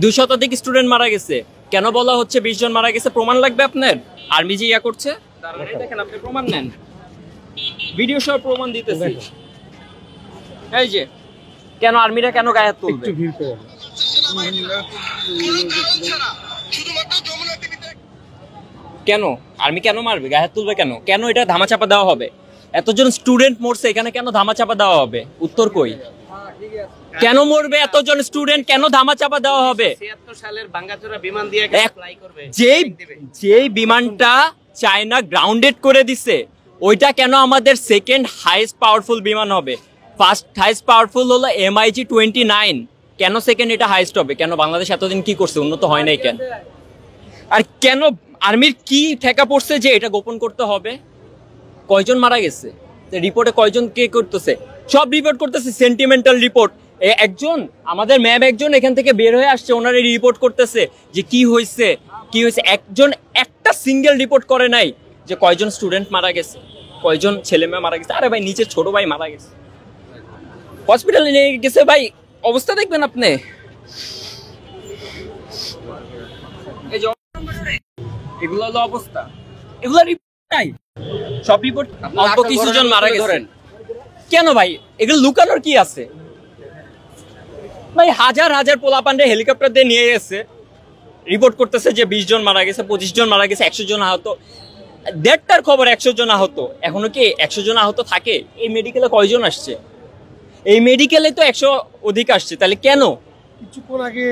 2 শতাধিক স্টুডেন্ট মারা গেছে, কেন বলা হচ্ছে 20 জন মারা গেছে? প্রমাণ লাগবে আপনার? আর্মি যে ইয়া করছে, দেখেন আপনি প্রমাণ নেন, ভিডিও সহ প্রমাণ দিতেছি। এই যে কেন আর্মিরা কেন গায়ে হাত তুলবে? কেন আর্মি কেন মারবে, গায়ে হাত তুলবে কেন? কেন এটা ধামাচাপা দেওয়া হবে? এতজন স্টুডেন্ট মরছে, এখানে কেন ধামাচাপা দেওয়া হবে? উত্তর কই? কেন মরবে এতজন স্টুডেন্ট, কেন ধামাচাপা দেওয়া হবে? 76 সালের ভাঙাচোরা বিমান দিয়ে ফ্লাই করবে, যেই বিমানটা চায়না গ্রাউন্ডেড করে দিছে, ওইটা কেন আমাদের সেকেন্ড হাইয়েস্ট পাওয়ারফুল বিমান হবে? ফার্স্ট হাইয়েস্ট পাওয়ারফুল হলো MiG-29, কেন সেকেন্ড এটা হাইয়েস্ট হবে? কেন বাংলাদেশ এতদিন কি করছে, উন্নত হয় নাই কেন? আর কেন আর্মির কি ঠেকা পড়ছে যে এটা গোপন করতে হবে? কয়জন মারা গেছে রিপোর্টে, কয়জন কে করতেছে? সব রিপোর্ট করতেছে, সেন্টিমেন্টাল রিপোর্ট। একজন আমাদের ম্যাম একজন এখান থেকে বের হয়ে আসছে, ওনারা রিপোর্ট করতেছে যে কি হয়েছে কি হয়েছে। একজন একটা সিঙ্গেল রিপোর্ট করে নাই যে কয়জন স্টুডেন্ট মারা গেছে, কয়জন ছেলে মেয়ে মারা গেছে। আরে ভাই নিজের ছোট ভাই মারা গেছে, হসপিটালে নিয়ে গেছে, ভাই অবস্থা দেখবেন আপনি। এগুলো হলো অবস্থা, এগুলো রিপোর্ট নাই, সব রিপোর্ট অল্প কিছু জন মারা গেছে। কেন ভাই এগুলো লুকানোর কি আছে? ভাই হাজার হাজার পোলাপান্ডে হেলিকপ্টার দিয়ে নিয়ে গেছে, রিপোর্ট করতেছে যে 20 জন মারা গেছে, 25 জন মারা গেছে, 100 জন আহত। দেড়টার খবর 100 জন আহত, এখনো কি 100 জন আহত থাকে? এই মেডিকেলে কয়জন আসছে? এই মেডিকেলে তো 100 অধিক আসছে, তাহলে কেন? কিছুক্ষণ আগে